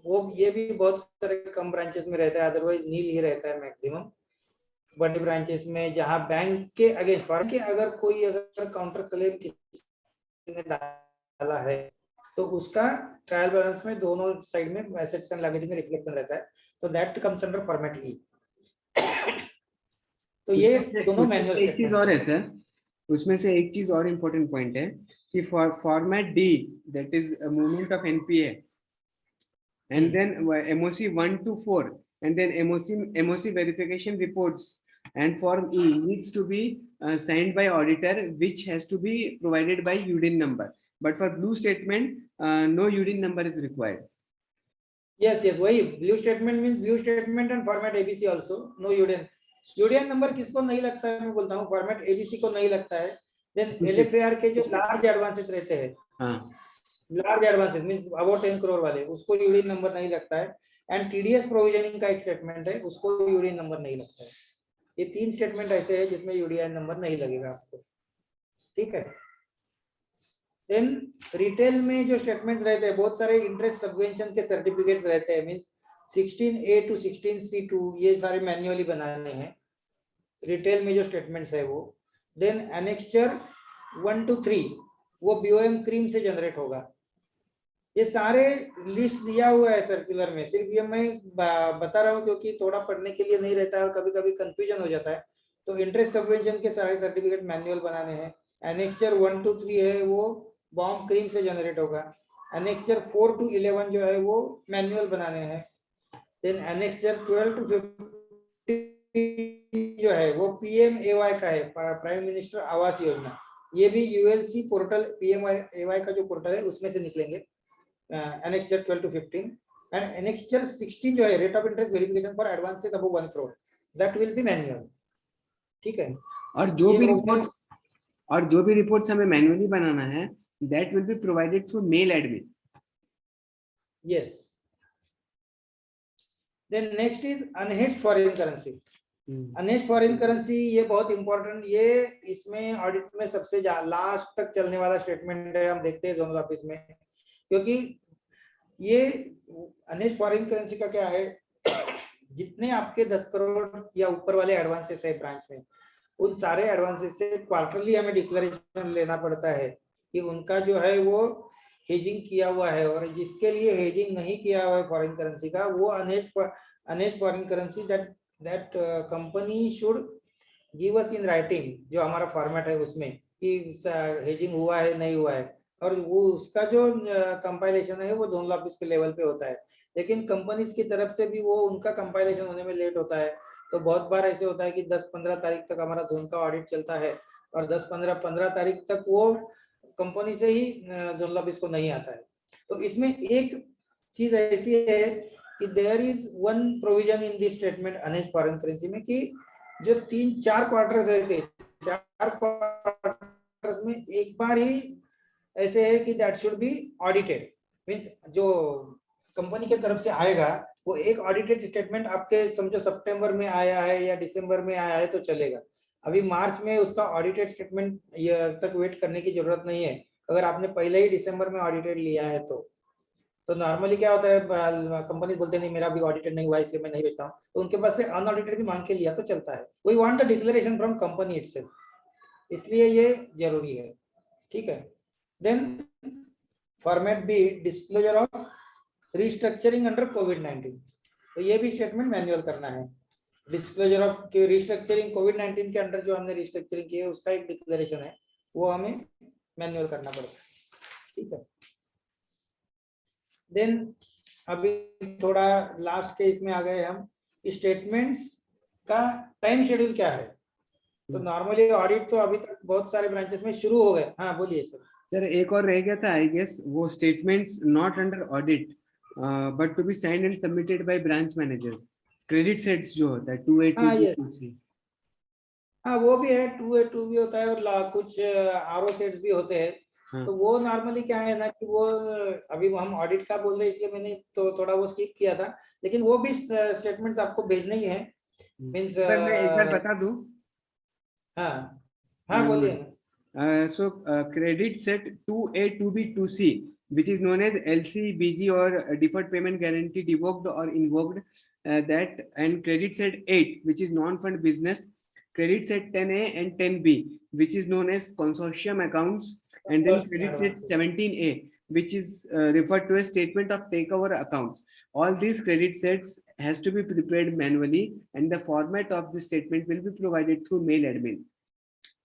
वो ये भी बहुत सारे कम ब्रांचेस में रहता है, अदरवाइज नील ही रहता है मैक्सिमम बड़े ब्रांचेस में, जहां बैंक के अगेंस्ट फॉर्म के अगर कोई काउंटर क्लेम किसी ने डाला है तो उसका ट्रायल बैलेंस में दोनों साइड में एसेट्स एंड लायबिलिटीज में रिफ्लेक्शन रहता है, तो that comes under format E। तो ये दोनों मैनुअल एक चीज और है सर, उसमें से एक चीज और इम्पोर्टेंट पॉइंट है कि format D, that is movement of NPA, and then MOC 1 to 4, and then MOC verification reports, and form E needs to be signed by auditor, which has to be provided by UDIN number, but for blue statement no UDIN number is required। yes वही blue statement means blue statement and format ABC also no UDIN number किसको नहीं लगता है, मैं बोलता हूँ format ABC को नहीं लगता है। देन LFAR के जो लार्ज एडवांसेस रहते हैं, large advances means about 10 crore वाले, उसको UDIN नंबर नहीं लगता है। एंड TDS प्रोविजनिंग का एक स्टेटमेंट है, उसको UDIN नंबर नहीं लगता है। ये 3 स्टेटमेंट ऐसे हैं जिसमें UDIN नंबर नहीं लगेगा आपको। ठीक है। देन रिटेल में जो स्टेटमेंट्स रहते हैं, बहुत सारे इंटरेस्ट सबवेंशन के सर्टिफिकेट्स रहते हैं, मींस 16A to 16C2, ये सारे मैन्युअली बनाने हैं रिटेल में जो स्टेटमेंट्स है वो। देन एनेक्चर 1 to 3 वो BOM क्रीम से जनरेट होगा। ये सारे लिस्ट दिया हुआ है सर्कुलर में, सिर्फ ये मैं बता रहा हूँ क्योंकि थोड़ा पढ़ने के लिए नहीं रहता है और कभी कभी कंफ्यूजन हो जाता है। तो इंटरेस्ट सबवेंशन के सारे सर्टिफिकेट मैनुअल बनाने हैं। एनेक्चर 1 to 3 है वो बॉम्ब क्रीम से जनरेट होगा। एनेक्चर 4 to 11 जो है वो मैनुअल बनाने हैं। देन एनेक्चर 12 to 15 जो है वो PMAY का है, प्राइम मिनिस्टर आवास योजना। ये भी यूएलसी पोर्टल PMAY का जो पोर्टल है उसमें से निकलेंगे। एनेक्चर 12 to 15 एंड एनेक्चर 16 जो है rate of interest verification for advances above 1 crore, that will B manual. ठीक है, और जो ये भी हो गया। रिपोर्ट्स हमें मैन्युअली बनाना है, that will be provided through mail admin. Yes, then next is unhedged foreign currency. Unhedged foreign currency ये बहुत इंपॉर्टेंट, ये इसमें ऑडिट में सबसे लास्ट तक चलने वाला स्टेटमेंट है, हम देखते हैं जोनल ऑफिस में। क्योंकि ये अनहेज्ड फॉरेन करेंसी का क्या है, जितने आपके 10 करोड़ या ऊपर वाले एडवांसेस है ब्रांच में, उन सारे एडवांसेस से क्वार्टरली हमें डिक्लेरेशन लेना पड़ता है कि उनका जो है वो हेजिंग किया हुआ है, और जिसके लिए हेजिंग नहीं किया हुआ है फॉरेन करेंसी का, वो unhedged foreign currency that company should give us in writing, जो हमारा फॉर्मेट है उसमें कि हेजिंग हुआ है नहीं हुआ है, और वो उसका जो कंपाइलेशन है वो जोनल ऑफिस के लेवल पे होता है। लेकिन कंपनीज की तरफ से भी वो उनका कंपाइलेशन होने में लेट होता है, तो बहुत बार ऐसे होता है कि 10-15 तारीख तक हमारा जोन का ऑडिट चलता है, और 10-15 तारीख तक वो कंपनी से ही जोनल ऑफिस को नहीं आता है। तो इसमें एक चीज ऐसी है कि there is one provision in this statement unhedged foreign currency में कि जो 3-4 क्वार्टर्स रहते, 4 क्वार्टर्स में एक बार ही ऐसे है कि that should B audited, means जो कंपनी के तरफ से आएगा वो एक ऑडिटेड स्टेटमेंट आपके समझो सितंबर में आया है या दिसंबर में आया है तो चलेगा। अभी मार्च में उसका ऑडिटेड स्टेटमेंट तक वेट करने की जरूरत नहीं है, अगर आपने पहले ही दिसंबर में ऑडिटेड लिया है तो नॉर्मली क्या होता है, कंपनी बोलते नहीं मेरा भी ऑडिटेड नहीं हुआ इसलिए मैं नहीं बेचता हूँ, तो उनके पास से अनऑडिटेड भी मांग के लिया तो चलता है। We want the declaration from company itself, इसलिए ये जरूरी है। ठीक है, then format B disclosure of restructuring under कोविड-19, तो ये भी स्टेटमेंट मैन्युअल करना है। डिस्क्लोजर ऑफ रिस्ट्रक्चरिंग कोविड-19 के अंडर जो हमने रिस्ट्रक्चरिंग की है उसका एक डिक्लेरेशन है, वो हमें मैन्युअल करना पड़ता है। ठीक है, देन अभी थोड़ा लास्ट के इसमें आ गए हम, स्टेटमेंट्स का टाइम शेड्यूल क्या है। तो नॉर्मली ऑडिट तो अभी तक बहुत सारे ब्रांचेस में शुरू हो गए। हाँ बोलिए सर। सर एक और रह गया था आई गेस, वो statements not under audit but to be signed and submitted by branch managers, credit sets जो होता है 2A हाँ 2B ये 2C। हाँ वो भी है, 2A 2B होता है, और कुछ आरओ सेट्स भी होते हैं। हाँ। तो वो नॉर्मली क्या है ना कि वो अभी हम ऑडिट का बोल रहे हैं इसलिए मैंने तो थोड़ा वो स्किप किया था, लेकिन वो भी स्टेटमेंट्स आपको भेजने ही है। मींस सर मैं एक बार बता दूं। हाँ हाँ बोलिए ना। So credit set 2A 2B 2C which is known as LC BG or deferred payment guarantee revoked or invoked, that, and credit set 8 which is non-fund business, credit set 10A and 10B which is known as consortium accounts, and then credit set 17A which is referred to as statement of takeover accounts. All these credit sets has to be prepared manually and the format of the statement will be provided through mail admin.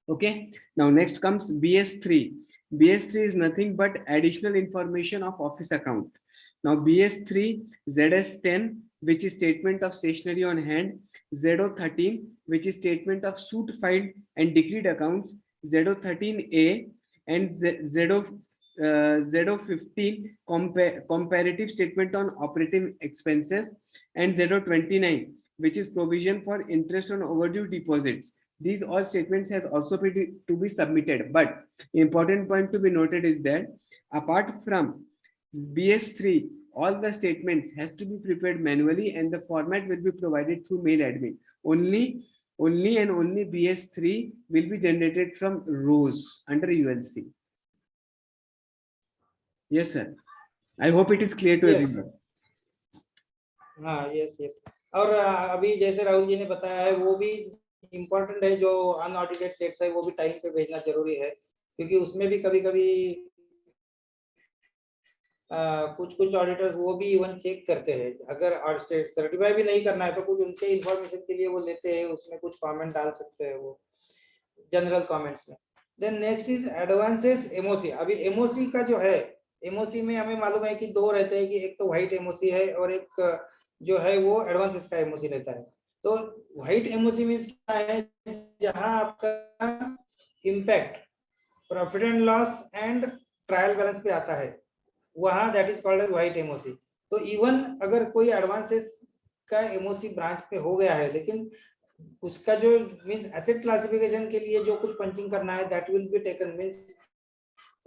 Okay, now next comes BS3. BS3 is nothing but additional information of office account. Now BS3 ZS10 which is statement of stationery on hand, ZO13 which is statement of suit filed and decreed accounts, ZO13A and ZO15 comparative statement on operating expenses, and ZO29 which is provision for interest on overdue deposits. These all statements has also to be submitted, but important point to be noted is that apart from BS3 all the statements has to be prepared manually and the format will be provided through mail admin. Only and only BS3 will be generated from rows under ULC. Yes sir, I hope it is clear to yes. everyone. हाँ yes yes, और अभी जैसे राहुल जी ने बताया है वो भी important है, जो अनऑडिटेड सेट्स है वो भी टाइम पे भेजना जरूरी है, क्योंकि उसमें भी कभी कभी कुछ ऑडिटर्स वो भी इवन चेक करते हैं, अगर सर्टिफाई भी नहीं करना है तो कुछ उनसे इंफॉर्मेशन के लिए वो लेते हैं, उसमें कुछ कमेंट डाल सकते हैं वो जनरल कमेंट्स में। Then next is advances MOC. अभी एमओसी का जो है, एमओसी में हमें मालूम है कि दो रहते हैं, कि एक तो व्हाइट एमओसी है और एक जो है वो एडवांसेस का एमओसी रहता है। तो व्हाइट एमओसी मीन्स क्या है, जहां आपका impact profit and loss and trial balance पे आता है, वहां that is called as white MOC. तो इवन अगर कोई एडवांसेस का एमओसी ब्रांच पे हो गया है, लेकिन उसका जो मींस एसेट क्लासिफिकेशन के लिए जो कुछ पंचिंग करना है that will be taken, means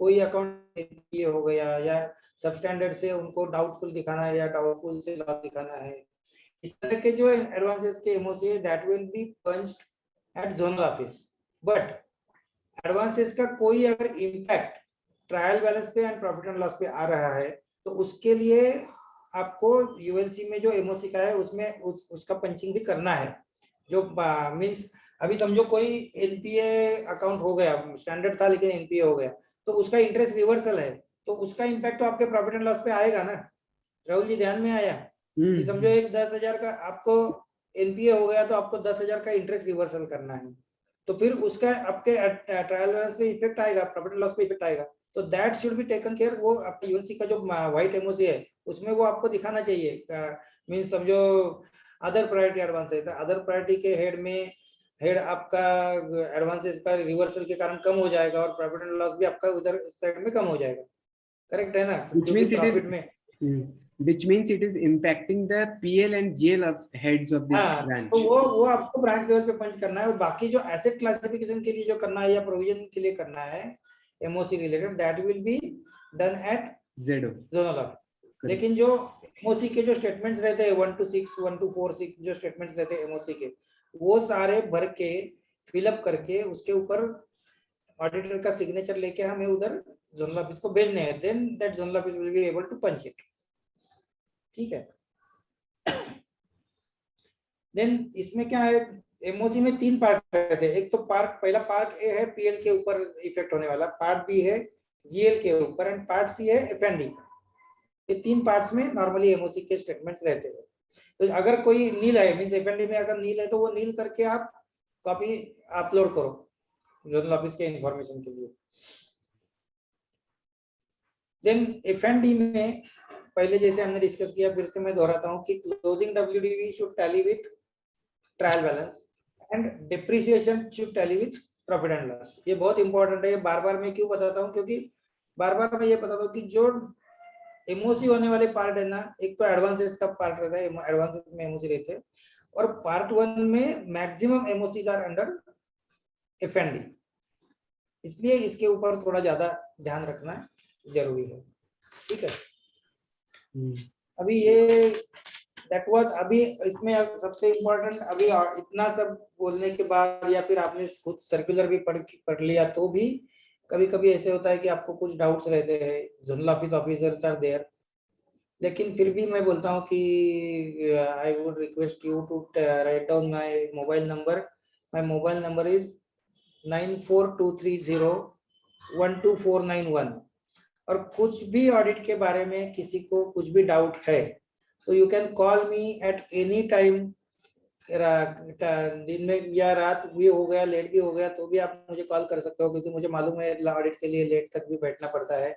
कोई अकाउंट ये हो गया या सबस्टैंडर्ड से उनको डाउटफुल दिखाना है या डाउटफुल से लॉस दिखाना है, इस तरह के जो एडवांसेस के एमओसी है that will be punched at zonal office. But advances का कोई अगर इम्पैक्ट ट्रायल बैलेंस पे एंड प्रॉफिट एंड लॉस पे आ रहा है तो उसके लिए आपको यूएलसी में जो एमओसी का है उसमें उसका पंचिंग भी करना है। जो मींस अभी समझो कोई एनपीए अकाउंट हो गया, स्टैंडर्ड था लेकिन एनपीए हो गया, तो उसका इंटरेस्ट रिवर्सल है, तो उसका इम्पैक्ट तो आपके प्रॉफिट एंड लॉस पे आएगा ना। राहुल जी ध्यान में आया कि समझो एक 10,000 का आपको एनपीए हो गया तो आपको 10,000 का इंटरेस्ट रिवर्सल करना है, तो फिर उसका आपके ट्रायल बैलेंस पे इफेक्ट आएगा, प्रॉफिट एंड लॉस पे इफेक्ट आएगा। तो that should B taken care. वो आपका यूएलसी का जो व्हाइट एमओसी है उसमें वो आपको दिखाना चाहिए। मीन समझो अदर प्रायोरिटी एडवांस है, अदर प्रायोरिटी के हेड में हेड आपका एडवांसेस का रिवर्सल के कारण कम हो जाएगा और प्रॉफिट एंड लॉस भी आपका उधर साइड में कम हो जाएगा। करेक्ट है ना, क्योंकि प्रॉफिट में which means it is impacting the PL and GL of heads of the हाँ, branch. तो वो आपको ब्रांच लेवल पे पंच करना है, और बाकी जो एसेट क्लासिफिकेशन के लिए जो करना है या प्रोविजन के लिए करना है MOC related that will be done at ZO. Zonal office. लेकिन जो एमओसी के जो स्टेटमेंट्स रहते हैं 1 to 6 1 to 4 6 जो स्टेटमेंट्स रहते हैं एमओसी के, वो सारे भर के फिलअप करके उसके ऊपर ऑडिटर का सिग्नेचर लेके हमें उधर जोनल ऑफिस को भेजने हैं, then that zonal office will be able to punch it. ठीक है। देन इसमें क्या है, एमओसी में 3 पार्ट रहते हैं। एक तो पहला पार्ट ए है पीएल के ऊपर इफेक्ट होने वाला, पार्ट बी है जीएल के ऊपर एंड पार्ट सी है एफएनडी। ये 3 पार्ट्स में नॉर्मली एमओसी के स्टेटमेंट्स रहते हैं। तो अगर कोई नील है मींस एफएनडी में अगर नील है तो वो नील करके आप कॉपी अपलोड करो जोनल ऑफिस के इंफॉर्मेशन के लिए। देन एफएनडी में पहले जैसे हमने डिस्कस किया, फिर से मैं दोहराता हूं कि closing WDV should tally with trial balance and depreciation should tally with profit and loss. ये बहुत इंपॉर्टेंट है। बार बार मैं क्यों बताता हूँ, क्योंकि बार बार मैं ये बताता हूँ कि जो एमओसी होने वाले पार्ट है ना, एक तो एडवांसेस का पार्ट रहता है, एडवांसेस में एमओसी रहते हैं, और पार्ट 1 में maximum MOC are under F&D, इसलिए इसके ऊपर थोड़ा ज्यादा ध्यान रखना जरूरी है। ठीक है। अभी ये दैट वाज, अभी इसमें सबसे इम्पोर्टेंट, अभी इतना सब बोलने के बाद या फिर आपने खुद सर्कुलर भी पढ़ लिया तो भी कभी कभी ऐसे होता है कि आपको कुछ डाउट्स रहते हैं, zonal office officers are there, लेकिन फिर भी मैं बोलता हूँ कि I would request you to write down my mobile number. My mobile number is 9423012491। और कुछ भी ऑडिट के बारे में किसी को कुछ भी डाउट है तो you can call me at any time, दिन में या रात भी हो गया, लेट भी हो गया तो भी आप मुझे कॉल कर सकते हो, क्योंकि मुझे मालूम है ऑडिट के लिए लेट तक भी बैठना पड़ता है।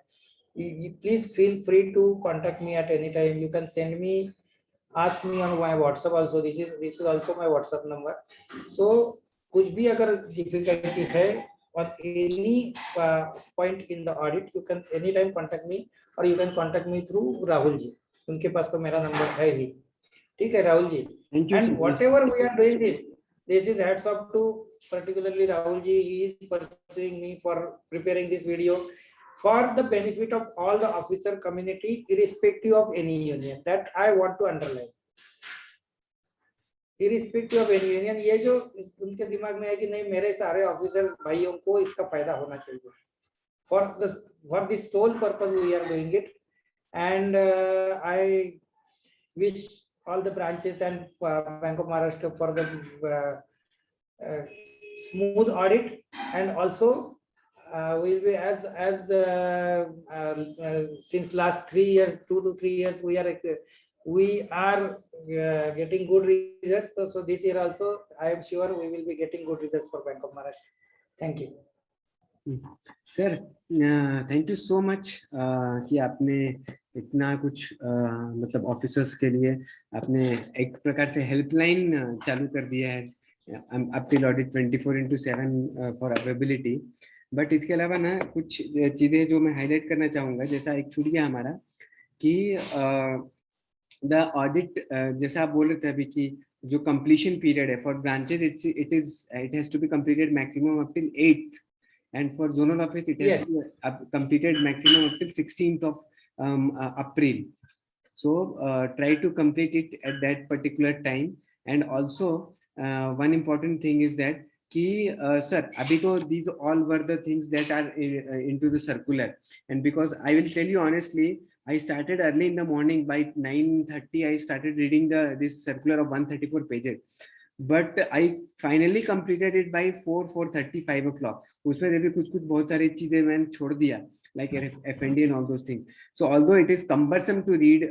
Please feel free to contact me at any time. You can send me, ask me on my WhatsApp also. This is also my WhatsApp number. So कुछ भी अगर डिफिकल्टी है on any point in the audit, you can anytime contact me, or you can contact me through Rahul ji, उनके पास तो मेरा number है ही। ठीक है Rahul ji. And whatever we are doing this is hats off to particularly Rahul ji. He is pursuing me for preparing this video for the benefit of all the officer community irrespective of any union. That I want to underline. Irrespective of any union, ये जो उनके दिमाग में है कि नहीं मेरे सारे ऑफिसर भाइयों को इसका फायदा होना चाहिए, for the sole purpose we are doing it. And I wish all the branches and Bank of Maharashtra for the smooth audit, and also we will be as since last 3 years, 2 to 3 years, we are getting good results. So this year also I am sure we will be getting good results for Bank of Maharashtra. Thank you. Sir thank you so much कि आपने इतना कुछ मतलब officers के लिए आपने एक प्रकार से हेल्पलाइन चालू कर दिया है up till audit 24/7 for availability. But इसके अलावा ना कुछ चीजें जो मैं हाईलाइट करना चाहूंगा, जैसा एक छूट गया हमारा कि द ऑडिट, जैसा आप बोल रहे थे अभी कि जो कंप्लीशन पीरियड है for branches it has to be completed maximum up till 8th, and for zonal office it has Yes. to be completed maximum up till 16th of April. So try to complete it at that particular time. And also one important thing is that कि sir अभी तो these all were the things that are into the circular, and because I will tell you honestly, I started early in the morning. By 9:30 I started reading this circular of 134 pages, but I finally completed it by 4:30 5 o'clock. उसमें भी कुछ बहुत सारी चीजें मैंने छोड़ दिया, like FND and all those things. So although it is cumbersome to read,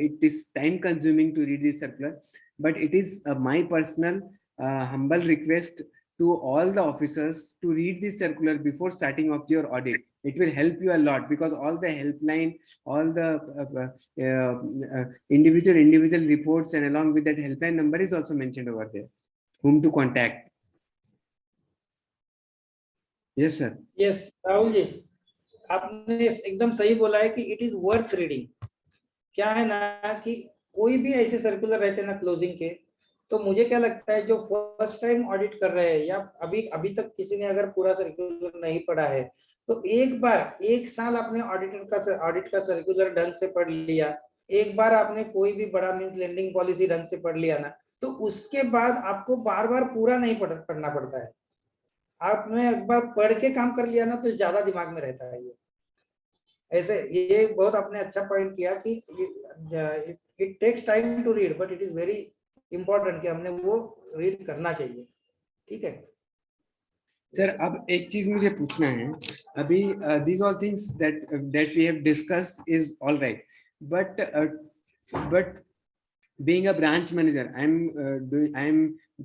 it is time consuming to read this circular, but it is my personal humble request to all the officers to read this circular before starting off your audit. It will help you a lot, because all the helpline, all the individual reports, and along with that helpline number is also mentioned over there, whom to contact. Yes sir. Yes, Rahul ji, आपने एकदम सही बोला है कि it is worth reading. क्या है ना कि कोई भी ऐसे सर्कुलर रहते हैं ना क्लोजिंग के, तो मुझे क्या लगता है जो फर्स्ट टाइम ऑडिट कर रहे हैं या अभी अभी तक किसी ने अगर पूरा सर्कुलर नहीं पढ़ा है, तो एक बार 1 साल आपने ऑडिट का सर्कुलर ढंग से पढ़ लिया, एक बार आपने कोई भी बड़ा मींस लेंडिंग पॉलिसी ढंग से पढ़ लिया ना, तो उसके बाद आपको बार बार पूरा नहीं पढ़ना पड़ता है। आपने एक बार पढ़ के काम कर लिया ना तो ज्यादा दिमाग में रहता है। ये ऐसे ये बहुत आपने अच्छा पॉइंट किया कि it takes time to read, but it is very important कि हमने वो रीड करना चाहिए। ठीक है सर, अब एक चीज मुझे पूछना है। अभी these all things that we have discussed is all right, but being a branch manager,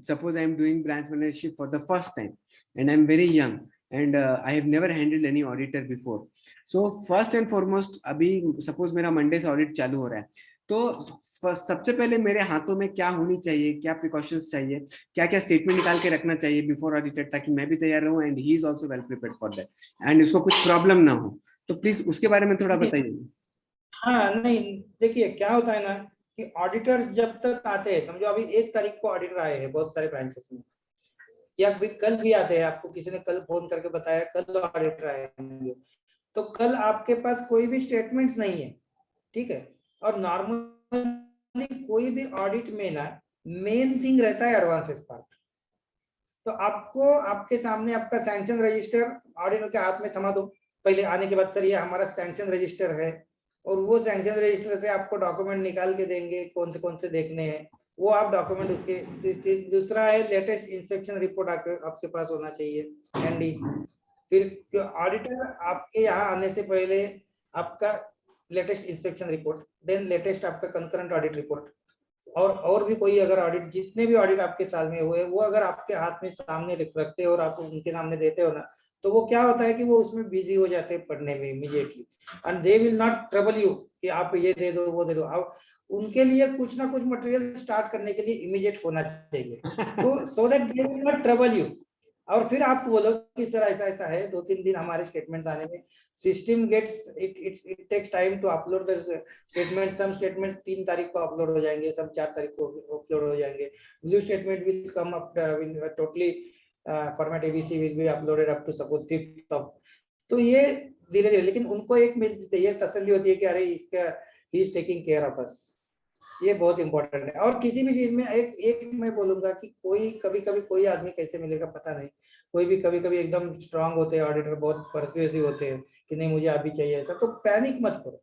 suppose I'm doing branch managership for the first time, and I'm very young, and I have never handled any auditor before. So first and foremost, अभी suppose मेरा Monday से audit चालू हो रहा है, तो सबसे पहले मेरे हाथों में क्या होनी चाहिए, क्या प्रिकॉशंस चाहिए, क्या क्या स्टेटमेंट निकाल के रखना चाहिए बिफोर ऑडिटर, ताकि मैं भी तैयार रहूं and he is also well prepared for that, and उसको कुछ प्रॉब्लम ना हो। तो प्लीज उसके बारे में थोड़ा बताइए। हाँ नहीं, देखिए क्या होता है ना कि ऑडिटर जब तक आते हैं, समझो अभी 1 तारीख को ऑडिटर आए हैं बहुत सारे ब्रांचेस में, या भी कल भी आते हैं, आपको किसी ने कल फोन करके बताया कल ऑडिटर आएंगे, तो कल आपके पास कोई भी स्टेटमेंट्स नहीं है। ठीक है, और नॉर्मली कोई भी ऑडिट में ना मेन थिंग रहता है एडवांसेस पार्ट। तो आपको आपके सामने आपका सैंक्शन रजिस्टर ऑडिटर के हाथ में थमा दो पहले आने के बाद, सर ये हमारा सैंक्शन रजिस्टर है, और वो सैंक्शन रजिस्टर से आपको डॉक्यूमेंट निकाल के देंगे कौन से देखने हैं, वो आप डॉक्यूमेंट उसके। दूसरा है लेटेस्ट इंस्पेक्शन रिपोर्ट आपके पास होना चाहिए एनडी। फिर ऑडिटर आपके यहाँ आने से पहले आपका latest inspection report, then latest आपका कंकरेंट ऑडिट रिपोर्ट, और भी कोई अगर ऑडिट, जितने भी ऑडिट आपके साल में हुए वो अगर आपके हाथ में सामने रखते हो और आप उनके सामने देते हो ना, तो वो क्या होता है कि वो उसमें बिजी हो जाते हैं पढ़ने में immediately, and they will not trouble you कि आप ये दे दो वो दे दो। अब उनके लिए कुछ ना कुछ मटेरियल स्टार्ट करने के लिए इमीडिएट होना चाहिए, तो so that they will not trouble you. और फिर आप बोलो कि सर ऐसा ऐसा है, 2-3 दिन हमारे स्टेटमेंट्स आने में, system gets it takes time to upload the statement. Some statement 3 तारीख को अपलोड हो जाएंगे, सब 4 तारीख को अपलोड हो जाएंगे। New statement will come up, will totally format ABC will be uploaded up to suppose 5th of. तो ये धीरे धीरे, लेकिन उनको एक मिलती चाहिए तसल्ली होती है कि अरे इसका he is taking care of us. ये बहुत इंपॉर्टेंट है। और किसी भी चीज में एक मैं बोलूंगा कि कोई कभी कभी कोई आदमी कैसे मिलेगा पता नहीं, कोई भी कभी कभी एकदम स्ट्रांग होते हैं ऑडिटर, बहुत परसुएसिव होते हैं कि नहीं मुझे अभी चाहिए ऐसा, तो पैनिक मत करो,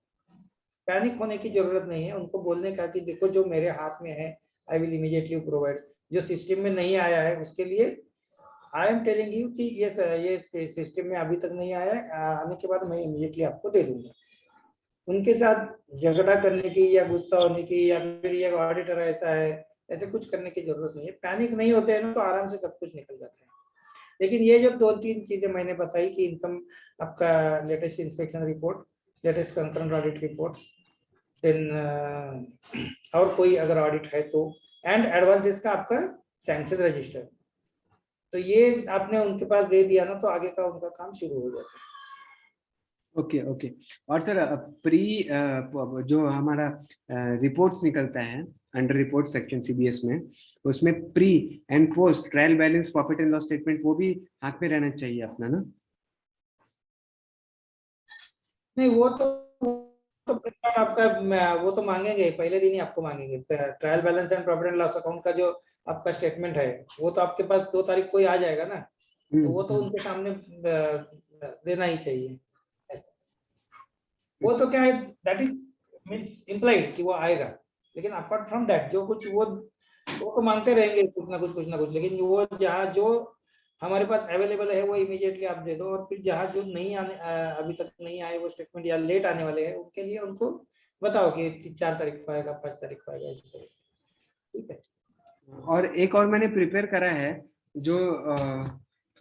पैनिक होने की जरूरत नहीं है। उनको बोलने का कि देखो जो मेरे हाथ में है आई विल इमीडिएटली प्रोवाइड, जो सिस्टम में नहीं आया है उसके लिए आई एम टेलिंग यू कि ये सिस्टम में अभी तक नहीं आया है, आने के बाद मैं इमीडिएटली आपको दे दूंगा। उनके साथ झगड़ा करने की या गुस्सा होने की या फिर ये ऑडिटर ऐसा है ऐसे कुछ करने की जरूरत नहीं है। पैनिक नहीं होते हैं ना तो आराम से सब कुछ निकल जाता है। लेकिन ये जो 2-3 चीजें मैंने बताई कि इनकम, आपका latest inspection report, latest concurrent audit reports, then और कोई अगर ऑडिट है तो, एंड एडवांसेस का आपका सैंक्शन रजिस्टर, तो ये आपने उनके पास दे दिया ना, तो आगे का उनका काम शुरू हो जाता है। Okay okay. और सर प्री जो हमारा रिपोर्ट्स निकलता है अंडर रिपोर्ट सेक्शन सीबीएस में, उसमें pre and post trial balance profit and loss statement वो भी हाथ में रहना चाहिए अपना ना? नहीं, वो तो आपका वो तो मांगेंगे, पहले दिन ही आपको मांगेंगे। Trial balance and profit and loss account का जो आपका स्टेटमेंट है, वो तो आपके पास 2 तारीख को ही आ जाएगा ना, तो वो तो उनके सामने देना ही चाहिए। वो तो क्या है, दैट इज मींस इम्प्लाइड कि वो आएगा, लेकिन अपार्ट फ्रॉम दैट जो कुछ वो तो मांगते रहेंगे कुछ ना कुछ, लेकिन वो जहाँ जो हमारे पास अवेलेबल है वो इमीडिएटली आप दे दो, और फिर जहाँ जो नहीं आने अभी तक नहीं आए वो स्टेटमेंट या लेट आने वाले हैं, उनके लिए उनको बताओ कि 4 तारीख को आएगा, 5 तारीख को आएगा, इस तरह से, ठीक है। और एक और मैंने प्रिपेयर करा है जो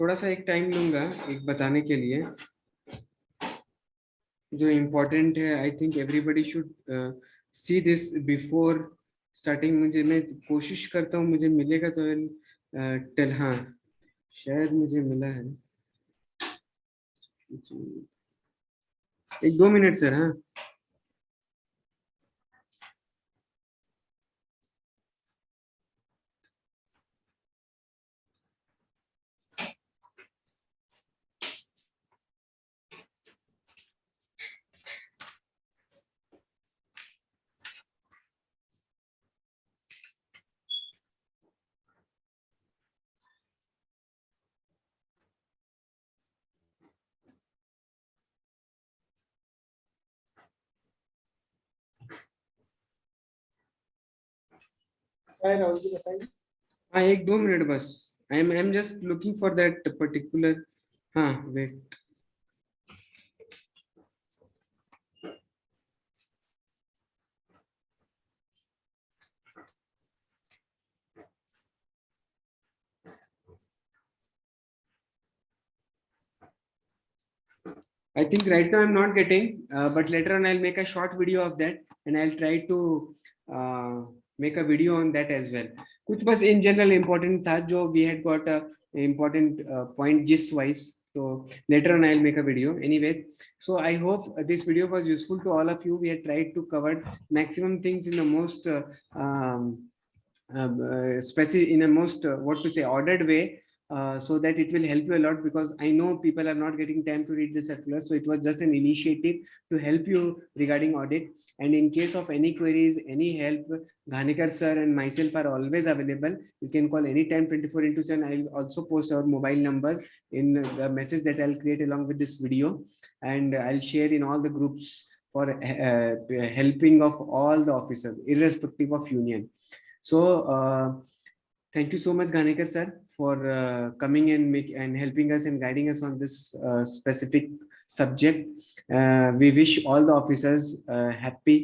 थोड़ा सा एक टाइम लूंगा एक बताने के लिए, जो इम्पोर्टेंट है। I think everybody should see this before starting. मैं कोशिश करता हूँ मुझे मिलेगा तो टेल, हाँ शायद मुझे मिला है। 1-2 मिनट सर। हाँ राहुल जी बताइए। हाँ 1-2 मिनट बस। I am just looking for that particular. हाँ wait. I think right now I'm not getting, but later on I'll make a short video of that and I'll try to make a video on that as well. कुछ बस in general important था जो we had got a important point gist wise. So later on I'll make a video. Anyways, so I hope this video was useful to all of you. We had tried to cover maximum things in the most specific, in a most what to say ordered way. So that it will help you a lot, because I know people are not getting time to read the circular. So it was just an initiative to help you regarding audit. And in case of any queries, any help, Ghanekar sir and myself are always available. You can call anytime 24/7. I'll also post our mobile numbers in the message that I'll create along with this video. And I'll share in all the groups for helping of all the officers, irrespective of union. So thank you so much, Ghanekar sir, for coming and helping us and guiding us on this specific subject. We wish all the officers happy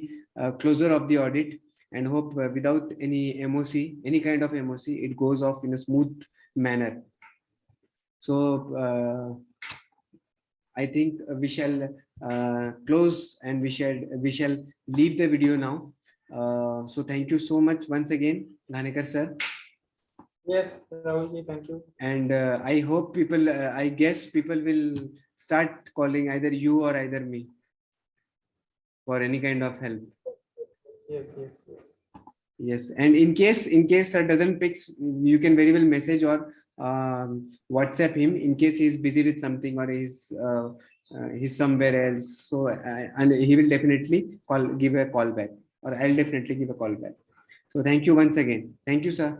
closure of the audit, and hope without any MOC, any kind of MOC, it goes off in a smooth manner. So I think we shall close and we shall leave the video now. So thank you so much once again, Ghanekar sir. Yes, Rahul ji, thank you. And I hope people, I guess people will start calling either you or either me for any kind of help. Yes. Yes, and in case sir doesn't pick, you can very well message or WhatsApp him in case he's busy with something or he's somewhere else. So and he will definitely give a call back, or I'll definitely give a call back. So thank you once again. Thank you, sir.